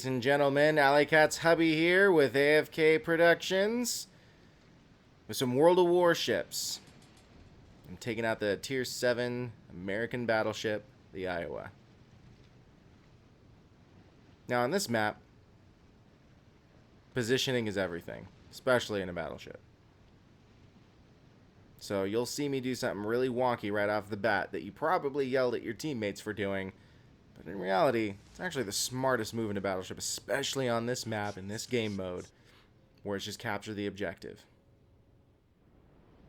ladies and gentlemen. Alley Cat's hubby here with AFK Productions with some World of Warships. I'm taking out the Tier 7 American battleship, the Iowa. Now on this map, positioning is everything, especially in a battleship. So you'll see me do something really wonky right off the bat that you probably yelled at your teammates for doing. But in reality, it's actually the smartest move in a battleship, especially on this map in this game mode, where it's just capture the objective.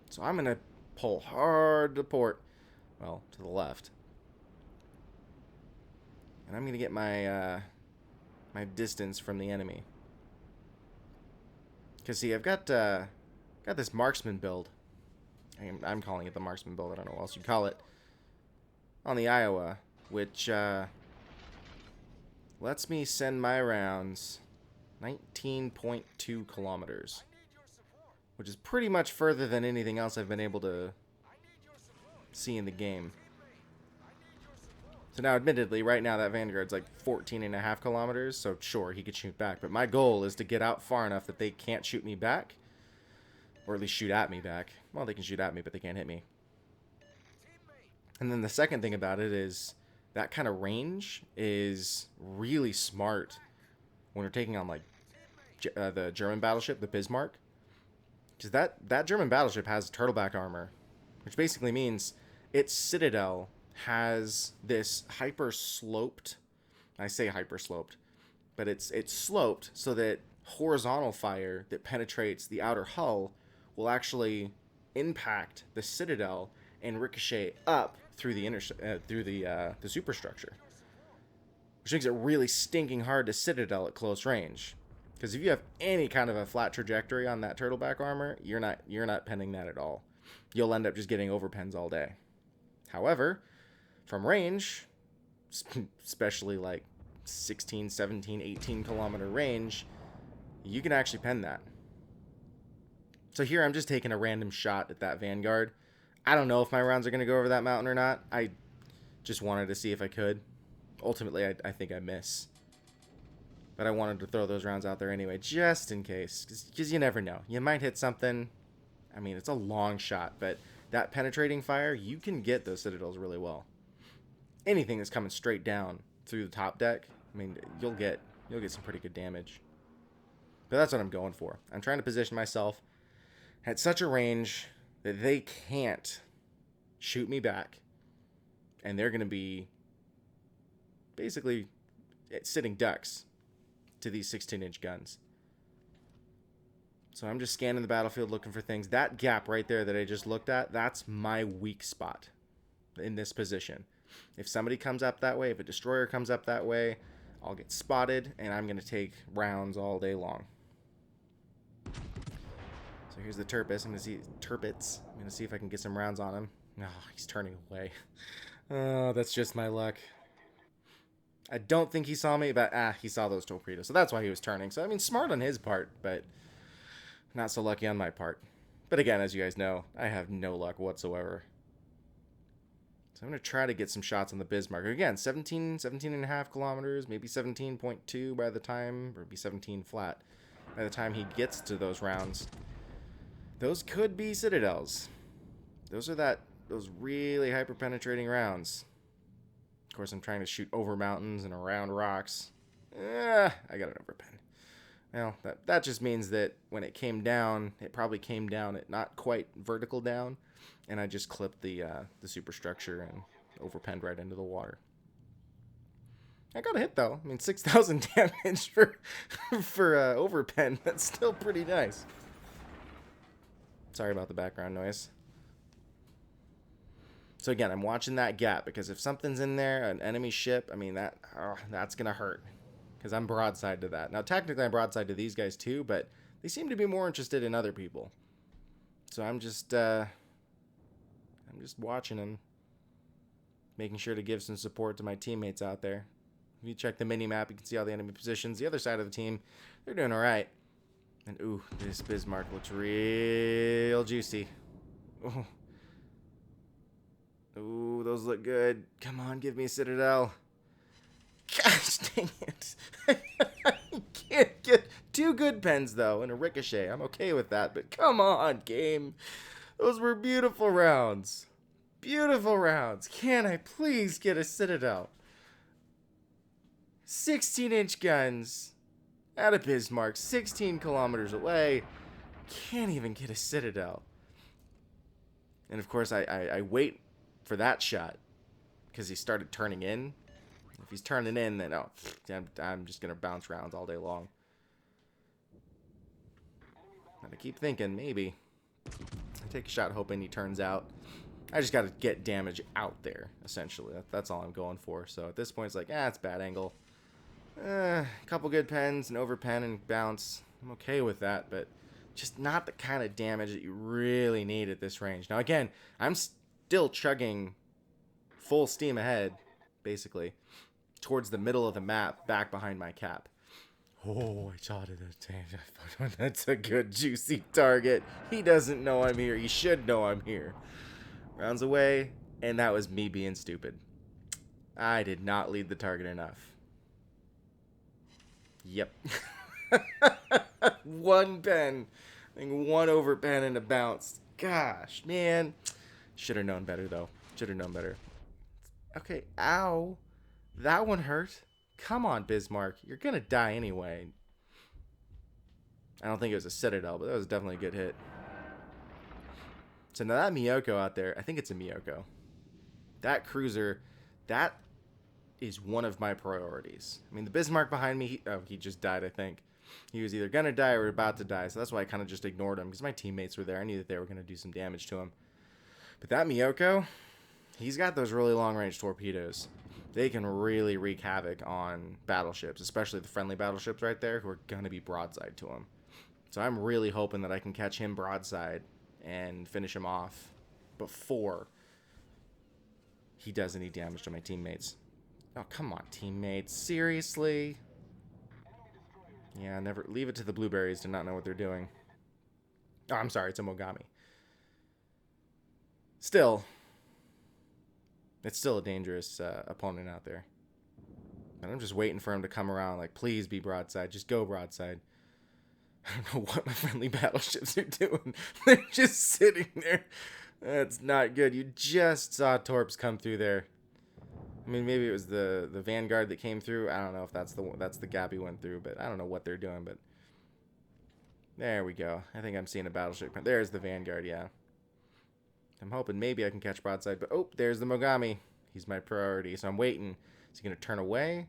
So I'm going to pull hard to port, well, to the left. And I'm going to get my my distance from the enemy. Because see, I've got this marksman build. I'm calling it the marksman build. I don't know what else you'd call it. On the Iowa, which lets me send my rounds 19.2 kilometers, which is pretty much further than anything else I've been able to see in the game. So now, admittedly, right now that Vanguard's like 14.5 kilometers, so sure, he could shoot back. But my goal is to get out far enough that they can't shoot me back, or at least shoot at me back. Well, they can shoot at me, but they can't hit me. And then the second thing about it is that kind of range is really smart when we're taking on like the German battleship, the Bismarck. Because that German battleship has turtleback armor, which basically means its citadel has this hyper sloped. I say hyper sloped, but it's sloped so that horizontal fire that penetrates the outer hull will actually impact the citadel and ricochet up through the superstructure, which makes it really stinking hard to citadel at close range. Because if you have any kind of a flat trajectory on that turtleback armor, you're not penning that at all. You'll end up just getting overpens all day. However, from range, especially like 16, 17, 18 kilometer range, you can actually pen that. So here I'm just taking a random shot at that Vanguard. I don't know if my rounds are going to go over that mountain or not. I just wanted to see if I could. Ultimately, I think I miss. But I wanted to throw those rounds out there anyway, just in case. Because you never know. You might hit something. I mean, it's a long shot, but that penetrating fire, you can get those citadels really well. Anything that's coming straight down through the top deck, I mean, you'll get some pretty good damage. But that's what I'm going for. I'm trying to position myself at such a range that they can't shoot me back, and they're going to be basically sitting ducks to these 16-inch guns. So I'm just scanning the battlefield looking for things. That gap right there that I just looked at, that's my weak spot in this position. If somebody comes up that way, if a destroyer comes up that way, I'll get spotted, and I'm going to take rounds all day long. So here's the Turpitz. I'm going to see if I can get some rounds on him. Oh, he's turning away. Oh, that's just my luck. I don't think he saw me, but he saw those torpedoes. So that's why he was turning. So, I mean, smart on his part, but not so lucky on my part. But again, as you guys know, I have no luck whatsoever. So I'm going to try to get some shots on the Bismarck. Again, 17.5 kilometers, maybe 17.2 by the time, or maybe 17 flat by the time he gets to those rounds. Those could be citadels. Those really hyper-penetrating rounds. Of course, I'm trying to shoot over mountains and around rocks. I got an overpen. Well, that just means that when it came down, it probably came down at not quite vertical down, and I just clipped the superstructure and overpenned right into the water. I got a hit though. I mean, 6,000 damage for overpen. That's still pretty nice. Sorry about the background noise. So again, I'm watching that gap because if something's in there, an enemy ship, I mean that's gonna hurt. Because I'm broadside to that. Now, technically, I'm broadside to these guys too, but they seem to be more interested in other people. So I'm just watching them, making sure to give some support to my teammates out there. If you check the mini map, you can see all the enemy positions. The other side of the team, they're doing all right. And ooh, this Bismarck looks real juicy. Ooh. Ooh, those look good. Come on, give me a citadel. Gosh dang it. 2 good pens, though, and a ricochet. I'm okay with that, but come on, game. Those were beautiful rounds. Beautiful rounds. Can I please get a citadel? 16-inch guns at a Bismarck, 16 kilometers away. Can't even get a citadel. And of course, I wait for that shot because he started turning in. If he's turning in, then oh, I'm just gonna bounce rounds all day long. And I keep thinking maybe I take a shot hoping he turns out. I just got to get damage out there, essentially. That's all I'm going for. So at this point, it's like, it's bad angle. A couple good pens, an over pen, and bounce. I'm okay with that, but just not the kind of damage that you really need at this range. Now, again, I'm still chugging full steam ahead, basically, towards the middle of the map, back behind my cap. Oh, I shot it. That's a good, juicy target. He doesn't know I'm here. He should know I'm here. Rounds away, and that was me being stupid. I did not lead the target enough. Yep. 1 pen. I think 1 over pen and a bounce. Gosh, man. Should have known better, though. Should have known better. Okay, ow. That one hurt. Come on, Bismarck. You're going to die anyway. I don't think it was a citadel, but that was definitely a good hit. So now that Miyoko out there, I think it's a Miyoko. That cruiser, that is one of my priorities. I mean, the Bismarck behind me, he just died, I think. He was either going to die or about to die, so that's why I kind of just ignored him, because my teammates were there. I knew that they were going to do some damage to him. But that Miyoko, he's got those really long-range torpedoes. They can really wreak havoc on battleships, especially the friendly battleships right there, who are going to be broadside to him. So I'm really hoping that I can catch him broadside and finish him off before he does any damage to my teammates. Oh, come on, teammates. Seriously? Yeah, never leave it to the blueberries to not know what they're doing. Oh, I'm sorry, it's a Mogami. Still, it's still a dangerous opponent out there. And I'm just waiting for him to come around, like, please be broadside. Just go broadside. I don't know what my friendly battleships are doing. They're just sitting there. That's not good. You just saw torps come through there. I mean, maybe it was the Vanguard that came through. I don't know if that's the gap he went through, but I don't know what they're doing. But there we go. I think I'm seeing a battleship. There's the Vanguard, yeah. I'm hoping maybe I can catch broadside, but oh, there's the Mogami. He's my priority, so I'm waiting. Is he going to turn away?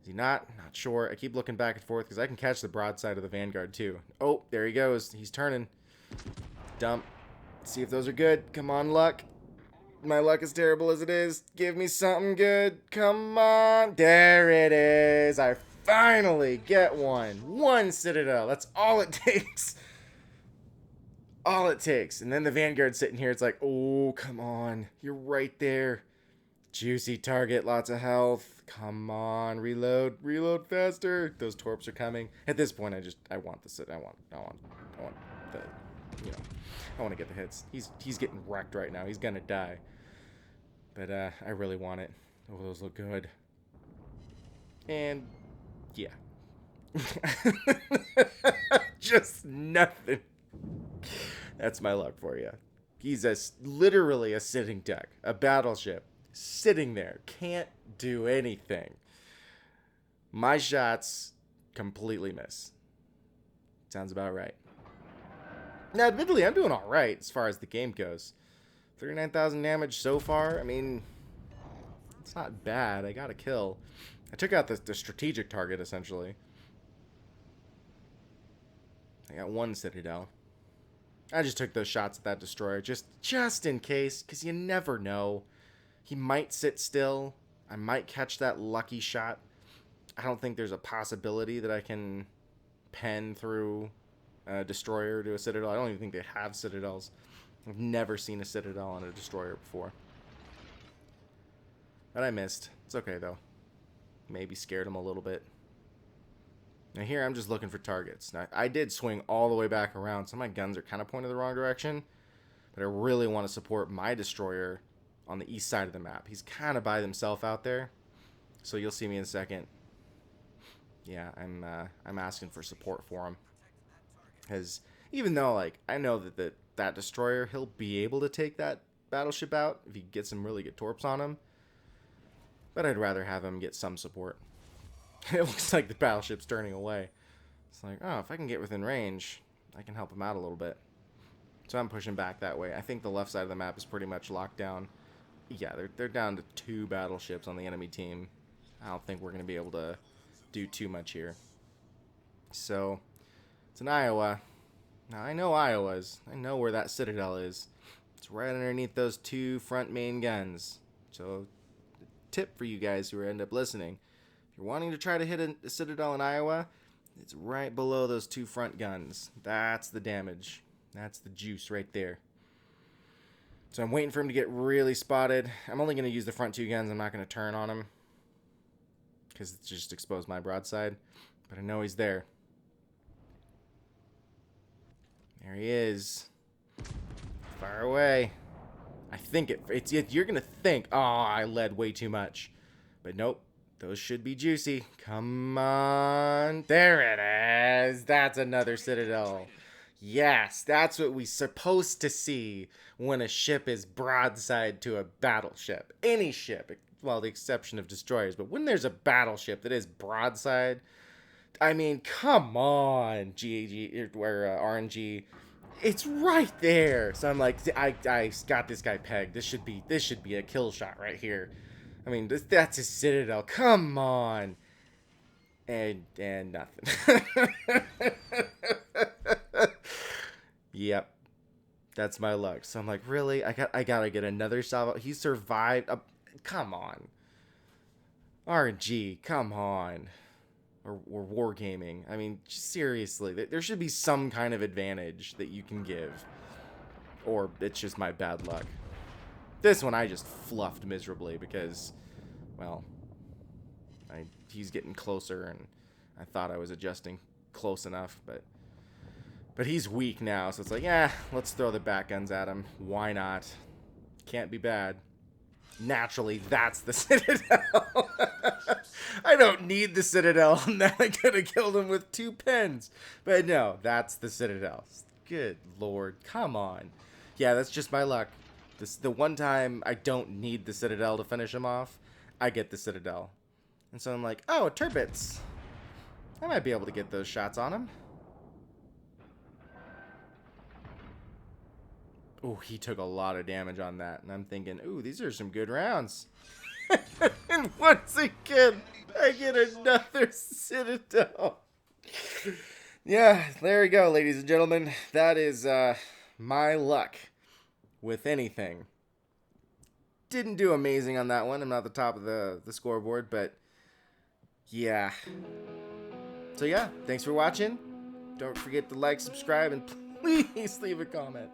Is he not? Not sure. I keep looking back and forth because I can catch the broadside of the Vanguard too. Oh, there he goes. He's turning. Dump. See if those are good. Come on, luck. My luck is terrible as it is. Give me something good. Come on. There it is. I finally get one. 1 citadel. That's all it takes. All it takes. And then the Vanguard sitting here. It's like, oh, come on. You're right there. Juicy target. Lots of health. Come on. Reload. Reload faster. Those torps are coming. At this point, I want the sit. I want the, I want to get the hits. He's getting wrecked right now. He's gonna die. But I really want it. Oh, those look good. And yeah. Just nothing. That's my luck for you. He's literally a sitting duck, a battleship, sitting there, can't do anything. My shots completely miss. Sounds about right. Now, admittedly, I'm doing all right as far as the game goes. 39,000 damage so far. I mean, it's not bad. I got a kill. I took out the strategic target, essentially. I got 1 citadel. I just took those shots at that destroyer just in case, because you never know. He might sit still. I might catch that lucky shot. I don't think there's a possibility that I can pen through a destroyer to a citadel. I don't even think they have citadels. I've never seen a citadel on a destroyer before. But I missed. It's okay, though. Maybe scared him a little bit. Now here, I'm just looking for targets. Now, I did swing all the way back around. Some of my guns are kind of pointed the wrong direction. But I really want to support my destroyer on the east side of the map. He's kind of by himself out there. So you'll see me in a second. yeah, I'm asking for support for him. Because even though, like, I know that destroyer, he'll be able to take that battleship out if he gets some really good torps on him. But I'd rather have him get some support. It looks like the battleship's turning away. It's like, oh, if I can get within range, I can help him out a little bit. So I'm pushing back that way. I think the left side of the map is pretty much locked down. Yeah, they're down to 2 battleships on the enemy team. I don't think we're going to be able to do too much here. So, it's in Iowa. Now, I know Iowa's. I know where that citadel is. It's right underneath those 2 front main guns. So, tip for you guys who end up listening. If you're wanting to try to hit a citadel in Iowa, it's right below those 2 front guns. That's the damage. That's the juice right there. So I'm waiting for him to get really spotted. I'm only going to use the front 2 guns. I'm not going to turn on him, because it's just exposed my broadside. But I know he's there. There he is. Far away. I think you're going to think, oh, I led way too much. But nope. Those should be juicy. Come on. There it is. That's another citadel. Yes, that's what we're supposed to see when a ship is broadside to a battleship. Any ship, well, the exception of destroyers, but when there's a battleship that is broadside, I mean, come on, GAG or RNG, it's right there. So I'm like, I got this guy pegged. This should be a kill shot right here. I mean, that's his citadel. Come on. And nothing. Yep. That's my luck. So I'm like, really? I gotta get another salvo. He survived. Come on. RNG, come on. Or wargaming. I mean, seriously. There should be some kind of advantage that you can give. Or it's just my bad luck. This one I just fluffed miserably because, well, he's getting closer, and I thought I was adjusting close enough, but he's weak now, so it's like, yeah, let's throw the back guns at him. Why not? Can't be bad. Naturally, that's the citadel. I don't need the citadel. Now I could have killed him with 2 pens. But no, that's the citadel. Good lord, come on. Yeah, that's just my luck. The one time I don't need the citadel to finish him off, I get the citadel. And so I'm like, oh, turbits. I might be able to get those shots on him. Oh, he took a lot of damage on that. And I'm thinking, ooh, these are some good rounds. And once again, I get another citadel. Yeah, there we go, ladies and gentlemen. That is my luck with anything. Didn't do amazing on that one. I'm not the top of the scoreboard, but yeah. So yeah, thanks for watching. Don't forget to like, subscribe, and please leave a comment.